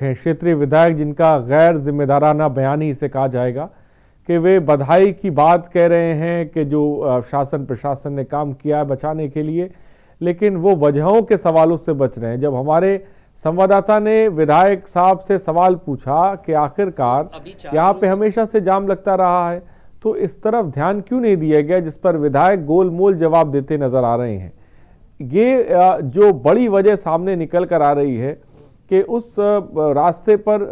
हैं क्षेत्रीय विधायक जिनका गैर जिम्मेदाराना बयान ही इसे कहा जाएगा कि वे बधाई की बात कह रहे हैं कि जो शासन प्रशासन ने काम किया है बचाने के लिए, लेकिन वो वजहों के सवालों से बच रहे हैं। जब हमारे संवाददाता ने विधायक साहब से सवाल पूछा कि आखिरकार यहाँ पे हमेशा से जाम लगता रहा है, तो इस तरफ ध्यान क्यों नहीं दिया गया, जिस पर विधायक गोलमोल जवाब देते नजर आ रहे हैं। ये जो बड़ी वजह सामने निकल कर आ रही है कि उस रास्ते पर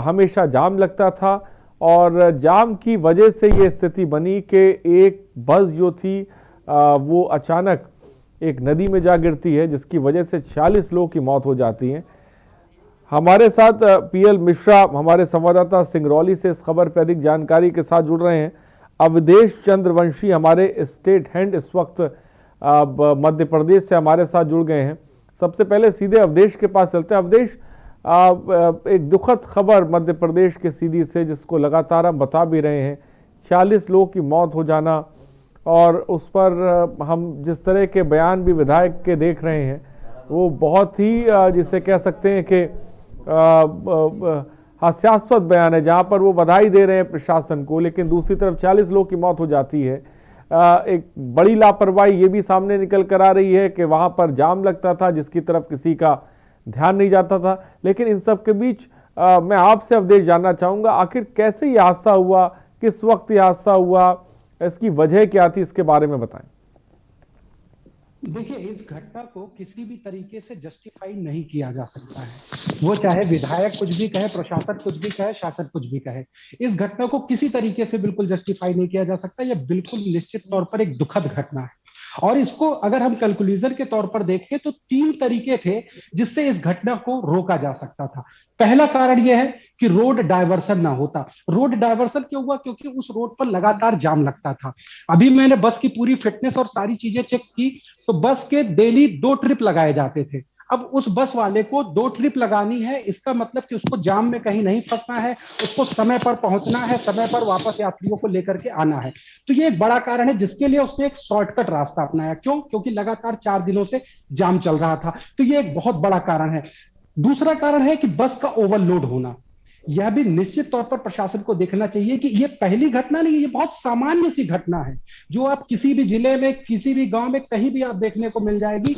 हमेशा जाम लगता था और जाम की वजह से ये स्थिति बनी कि एक बस जो थी वो अचानक एक नदी में जा गिरती है, जिसकी वजह से 46 लोगों की मौत हो जाती है। हमारे साथ पीएल मिश्रा हमारे संवाददाता सिंगरौली से इस खबर पर अधिक जानकारी के साथ जुड़ रहे हैं। अवधेश चंद्रवंशी हमारे स्टेट हैंड इस वक्त मध्य प्रदेश से हमारे साथ जुड़ गए हैं। सबसे पहले सीधे अवधेश के पास चलते हैं। अवधेश, एक दुखद खबर मध्य प्रदेश के सीधी से, जिसको लगातार हम बता भी रहे हैं, 40 लोगों की मौत हो जाना, और उस पर हम जिस तरह के बयान भी विधायक के देख रहे हैं वो बहुत ही जिसे कह सकते हैं कि हास्यास्पद बयान है, जहां पर वो बधाई दे रहे हैं प्रशासन को, लेकिन दूसरी तरफ 40 लोगों की मौत हो जाती है। एक बड़ी लापरवाही ये भी सामने निकल कर आ रही है कि वहां पर जाम लगता था जिसकी तरफ किसी का ध्यान नहीं जाता था। लेकिन इन सब के बीच मैं आपसे अवधेश जानना चाहूंगा, आखिर कैसे ये हादसा हुआ, किस वक्त ये हादसा हुआ, इसकी वजह क्या थी, इसके बारे में बताएं। देखिए, इस घटना को किसी भी तरीके से जस्टिफाई नहीं किया जा सकता है। वो चाहे विधायक कुछ भी कहे, प्रशासन कुछ भी कहे, शासन कुछ भी कहे, इस घटना को किसी तरीके से बिल्कुल जस्टिफाई नहीं किया जा सकता। यह बिल्कुल निश्चित तौर पर एक दुखद घटना है। और इसको अगर हम कैलकुलेशन के तौर पर देखें तो 3 तरीके थे जिससे इस घटना को रोका जा सकता था। पहला कारण यह है कि रोड डायवर्सन ना होता। रोड डायवर्सन क्यों हुआ? क्योंकि उस रोड पर लगातार जाम लगता था। अभी मैंने बस की पूरी फिटनेस और सारी चीजें चेक की तो बस के डेली 2 ट्रिप लगाए जाते थे। अब उस बस वाले को 2 ट्रिप लगानी है, इसका मतलब कि उसको जाम में कहीं नहीं फंसना है, उसको समय पर पहुंचना है, समय पर वापस यात्रियों को लेकर के आना है। तो ये एक बड़ा कारण है जिसके लिए उसने एक शॉर्टकट रास्ता अपनाया। क्यों? क्योंकि लगातार 4 दिनों से जाम चल रहा था। तो ये एक बहुत बड़ा कारण है। दूसरा कारण है कि बस का ओवरलोड होना। यह भी निश्चित तौर पर प्रशासन को देखना चाहिए कि यह पहली घटना नहीं, ये बहुत सामान्य सी घटना है जो आप किसी भी जिले में, किसी भी गांव में कहीं भी आप देखने को मिल जाएगी।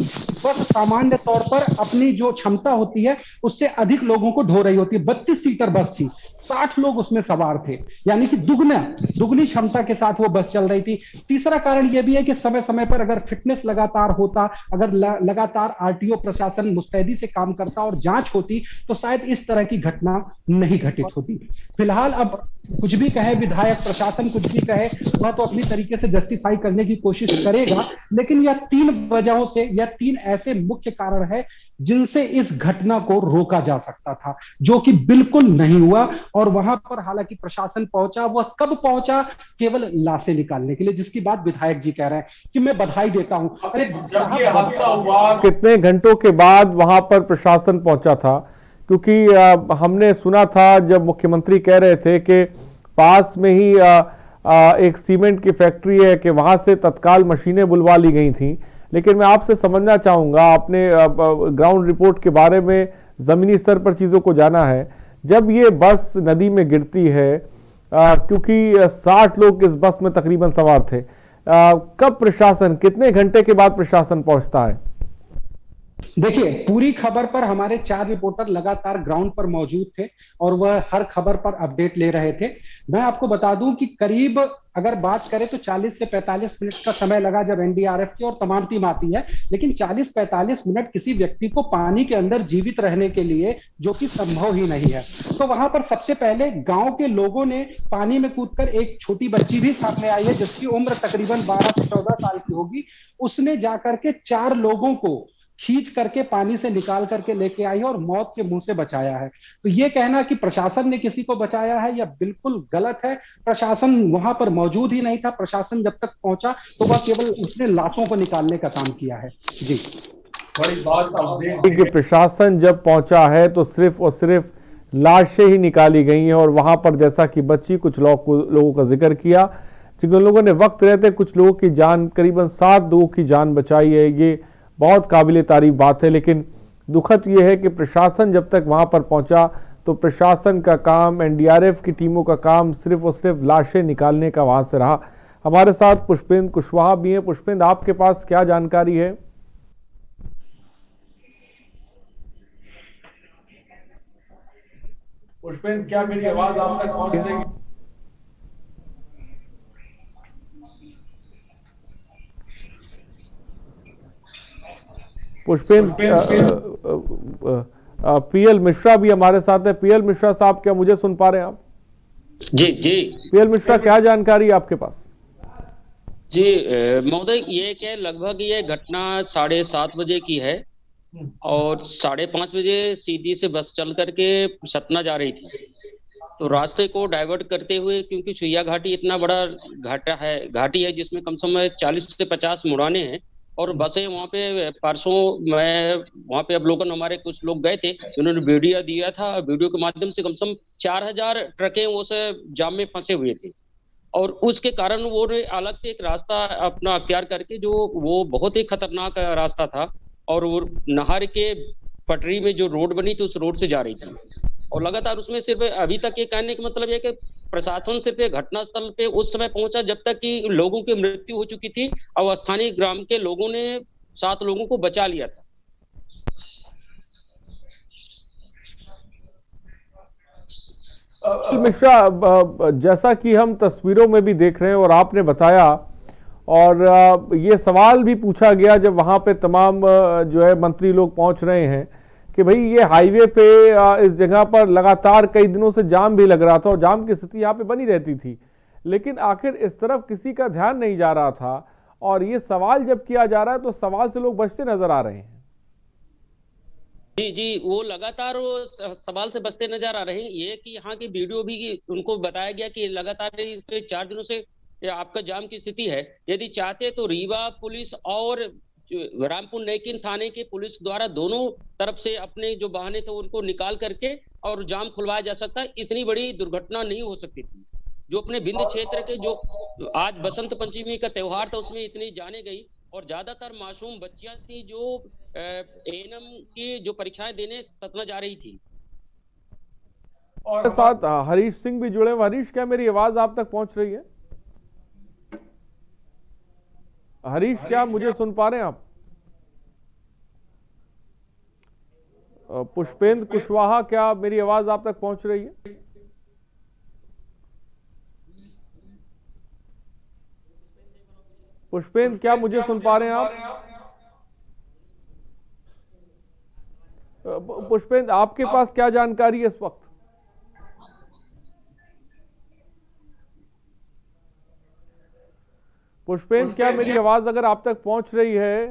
बस सामान्य तौर पर अपनी जो क्षमता होती है उससे अधिक लोगों को ढो रही होती है। 32 सीटर बस थी, 60 लोग उसमें सवार थे, यानी कि दुगनी क्षमता के साथ वो बस चल रही थी। तीसरा कारण यह भी है कि समय समय पर अगर फिटनेस लगातार होता, अगर लगातार आरटीओ प्रशासन मुस्तैदी से काम करता और जांच होती तो शायद इस तरह की घटना नहीं घटित होती। फिलहाल अब कुछ भी कहे विधायक, प्रशासन कुछ भी कहे, वह तो अपनी तरीके से जस्टिफाई करने की कोशिश करेगा, लेकिन यह 3 वजहों से, यह 3 ऐसे मुख्य कारण है जिनसे इस घटना को रोका जा सकता था, जो कि बिल्कुल नहीं हुआ। और वहां पर हालांकि प्रशासन पहुंचा, वह कब पहुंचा? केवल लाशें निकालने के लिए, जिसकी बात विधायक जी कह रहे हैं कि मैं बधाई देता हूं। अरे जब ये हादसा हुआ कितने घंटों के बाद वहां पर प्रशासन पहुंचा था? क्योंकि हमने सुना था जब मुख्यमंत्री कह रहे थे कि पास में ही एक सीमेंट की फैक्ट्री है कि वहां से तत्काल मशीनें बुलवा ली गई थी। लेकिन मैं आपसे समझना चाहूंगा, आपने ग्राउंड रिपोर्ट के बारे में जमीनी स्तर पर चीजों को जाना है, जब ये बस नदी में गिरती है, क्योंकि 60 लोग इस बस में तकरीबन सवार थे, कब प्रशासन, कितने घंटे के बाद प्रशासन पहुंचता है? देखिए, पूरी खबर पर हमारे 4 रिपोर्टर लगातार ग्राउंड पर मौजूद थे और वह हर खबर पर अपडेट ले रहे थे। मैं आपको बता दूं कि करीब अगर बात करें तो 40 से 45 मिनट का समय लगा जब एनडीआरएफ की और तमाम टीम आती है। लेकिन 40-45 मिनट किसी व्यक्ति को पानी के अंदर जीवित रहने के लिए, जो कि संभव ही नहीं है। तो वहां पर सबसे पहले गांव के लोगों ने पानी में कूदकर, एक छोटी बच्ची भी सामने आई है जिसकी उम्र तकरीबन 12 से 14 साल की होगी, उसने जाकर के 4 लोगों को खींच करके पानी से निकाल करके लेके आई है और मौत के मुंह से बचाया है। तो ये कहना कि प्रशासन ने किसी को बचाया है, यह बिल्कुल गलत है। प्रशासन वहां पर मौजूद ही नहीं था। प्रशासन जब तक पहुंचा तो वह केवल उसने लाशों को निकालने का काम किया है। जी, बड़ी बात कि प्रशासन जब पहुंचा है तो सिर्फ और सिर्फ लाशें ही निकाली गई हैं, और वहां पर जैसा कि बच्ची, कुछ लोगों का जिक्र किया, जिन लोगों ने वक्त रहते कुछ लोगों की जान, करीबन 7 लोगों की जान बचाई है, ये बहुत काबिल तारीफ बात है। लेकिन दुखद ये है कि प्रशासन जब तक वहां पर पहुंचा तो प्रशासन का काम, एनडीआरएफ की टीमों का काम सिर्फ और सिर्फ लाशें निकालने का वहां से रहा। हमारे साथ पुष्पेंद्र कुशवाहा भी हैं। पुष्पेंद्र, आपके पास क्या जानकारी है? पुष्पेंद्र, क्या मेरी आवाज आप तक पहुंच रही है? पुष्पेंद्र, पीएल मिश्रा भी हमारे साथ है। पीएल मिश्रा साहब, क्या मुझे सुन पा रहे हैं आप? जी जी। पीएल मिश्रा, क्या जानकारी है आपके पास? जी महोदय, ये क्या लगभग ये घटना 7:30 बजे की है और 5:30 बजे सीधी से बस चल करके सतना जा रही थी। तो रास्ते को डाइवर्ट करते हुए, क्योंकि सुइया घाटी इतना बड़ा घाटी है जिसमें कम से कम 40 से 50 मुड़ाने हैं और बसें वहाँ पे परसों मैं वहाँ पे अवलोकन, हमारे कुछ लोग गए थे, उन्होंने वीडियो दिया था। वीडियो के माध्यम से कम से कम 4000 ट्रकें वो से जाम में फंसे हुए थे और उसके कारण वो अलग से एक रास्ता अपना अख्तियार करके, जो वो बहुत ही खतरनाक रास्ता था और वो नहर के पटरी में जो रोड बनी थी उस रोड से जा रही थी और लगातार उसमें सिर्फ अभी तक ये कहने का मतलब है कि प्रशासन सिर्फ घटनास्थल पे उस समय पहुंचा जब तक कि लोगों की मृत्यु हो चुकी थी और स्थानीय ग्राम के लोगों ने 7 लोगों को बचा लिया था। मिश्रा, जैसा कि हम तस्वीरों में भी देख रहे हैं और आपने बताया, और ये सवाल भी पूछा गया जब वहां पे तमाम जो है मंत्री लोग पहुंच रहे हैं कि भाई ये हाईवे पे इस जगह पर लगातार कई दिनों से जाम भी लग रहा था और जाम की स्थिति यहाँ पे बनी रहती थी, लेकिन आखिर इस तरफ किसी का ध्यान नहीं जा रहा था। और ये सवाल जब किया जा रहा है तो सवाल से लोग बचते नजर आ रहे हैं। जी जी, वो लगातार वो सवाल से बचते नजर आ रहे हैं। ये कि यहाँ की वीडियो भी उनको बताया गया कि लगातार 4 दिनों से आपका जाम की स्थिति है। यदि चाहते तो रीवा पुलिस और रामपुर नैकिन थाने के पुलिस द्वारा दोनों तरफ से अपने जो वाहन थे उनको निकाल करके और जाम खुलवाया जा सकता है। इतनी बड़ी दुर्घटना नहीं हो सकती थी। जो अपने विंध्य क्षेत्र के जो आज बसंत पंचमी का त्योहार था उसमें इतनी जाने गई और ज्यादातर मासूम बच्चियां थी जो एएनएम की जो परीक्षाएं देने सतना जा रही थी। और साथ हरीश सिंह भी जुड़े। हरीश, क्या मेरी आवाज आप तक पहुंच रही है? हरीश, क्या मुझे सुन पा रहे हैं आप? पुष्पेंद्र कुशवाहा, क्या मेरी आवाज आप तक पहुंच रही है? पुष्पेंद्र, क्या मुझे सुन पा रहे हैं आप? पुष्पेंद्र, आपके पास क्या जानकारी है इस वक्त? पुष्पेंद्र, क्या मेरी आवाज अगर आप तक पहुंच रही है,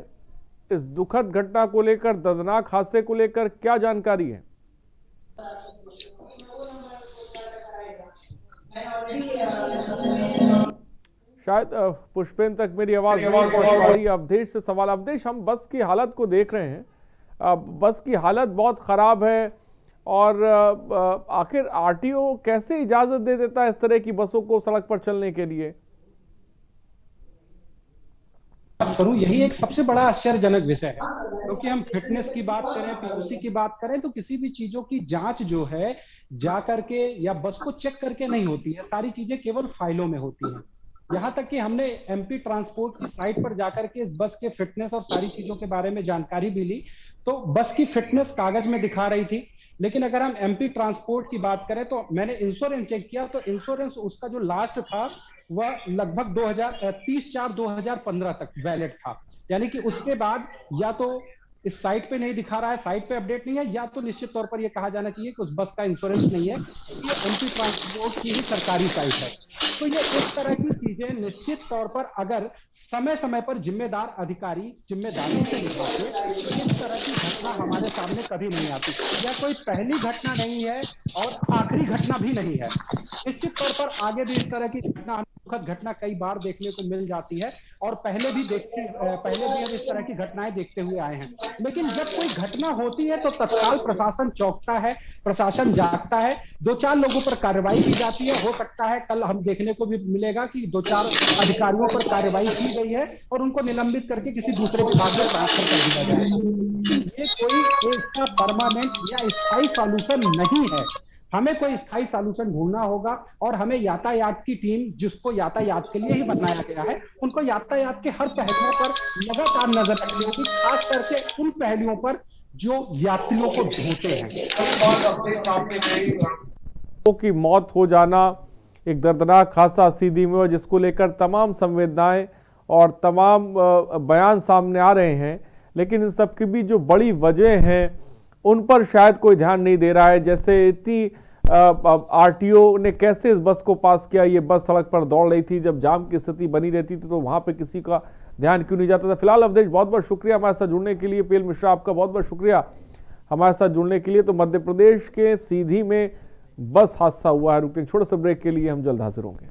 इस दुखद घटना को लेकर, दर्दनाक हादसे को लेकर क्या जानकारी है? शायद पुष्पेंद्र तक मेरी आवाज नहीं पहुंच पा रही। अवधेश से सवाल। अवधेश, हम बस की हालत को देख रहे हैं, बस की हालत बहुत खराब है और आखिर आरटीओ कैसे इजाजत दे देता है इस तरह की बसों को सड़क पर चलने के लिए? करूं, यही एक सबसे बड़ा आश्चर्यजनक विषय है, क्योंकि हम फिटनेस की बात करें, पीयूसी की बात करें, तो किसी भी चीजों की जांच जो है जा करके या बस को चेक करके नहीं होती है। सारी चीजें केवल फाइलों में होती हैं। यहाँ तक कि हमने एमपी ट्रांसपोर्ट की साइट पर जाकर के इस बस के फिटनेस और सारी चीजों के बारे में जानकारी भी ली, तो बस की फिटनेस कागज में दिखा रही थी। लेकिन अगर हम एमपी ट्रांसपोर्ट की बात करें तो मैंने इंश्योरेंस चेक किया, तो इंश्योरेंस उसका जो लास्ट था वह लगभग 30/4/2015 तक वैलिड था। यानी कि उसके बाद या तो इस साइट पे नहीं दिखा रहा है, साइट पे अपडेट नहीं है, या तो निश्चित तौर पर यह कहा जाना चाहिए कि उस बस का इंश्योरेंस नहीं है। ये एमपी ट्रांसपोर्ट की ही सरकारी साइट है। तो ये इस तरह की चीजें निश्चित तौर पर अगर समय समय पर जिम्मेदार अधिकारी जिम्मेदारी से निभाते, इस तरह की घटना हमारे सामने कभी नहीं आती। यह कोई पहली घटना नहीं है और आखिरी घटना भी नहीं है। निश्चित तौर पर आगे भी इस तरह की घटना, दुखद घटना कई बार देखने को मिल जाती है और पहले भी हम इस तरह की घटनाएं देखते हुए आए हैं। लेकिन जब कोई घटना होती है तो तत्काल प्रशासन चौंकता है, प्रशासन जागता है, 2-4 लोगों पर कार्रवाई की जाती है। हो सकता है कल हम देखने को भी मिलेगा कि 2-4 अधिकारियों पर कार्रवाई की गई है और उनको निलंबित करके किसी दूसरे विभाग में ट्रांसफर कर दिया जाएगा। ये कोई इसका परमानेंट या स्थायी सॉल्यूशन नहीं है। हमें कोई स्थायी सॉल्यूशन ढूंढना होगा और हमें यातायात की टीम, जिसको यातायात के लिए ही बनाया गया है, उनको यातायात के हर पहलुओं पर लगातार नजर रखनी होगी, खास करके उन पहलुओं पर जो यात्रियों को ढोते हैं। की मौत हो जाना एक दर्दनाक हादसा सीधी में हुआ, जिसको लेकर तमाम संवेदनाएं और तमाम बयान सामने आ रहे हैं, लेकिन इन सब के बीच जो बड़ी वजह हैं उन पर शायद कोई ध्यान नहीं दे रहा है। जैसे इतनी आरटीओ ने कैसे इस बस को पास किया, ये बस सड़क पर दौड़ रही थी, जब जाम की स्थिति बनी रहती थी तो वहां पे किसी का ध्यान क्यों नहीं जाता था। फिलहाल अवधेश, बहुत बहुत शुक्रिया हमारे साथ जुड़ने के लिए। पीएल मिश्रा, आपका बहुत बहुत शुक्रिया हमारे साथ जुड़ने के लिए। तो मध्य प्रदेश के सीधी में बस हादसा हुआ है। रुकते छोटे से ब्रेक के लिए, हम जल्द हाजिर होंगे।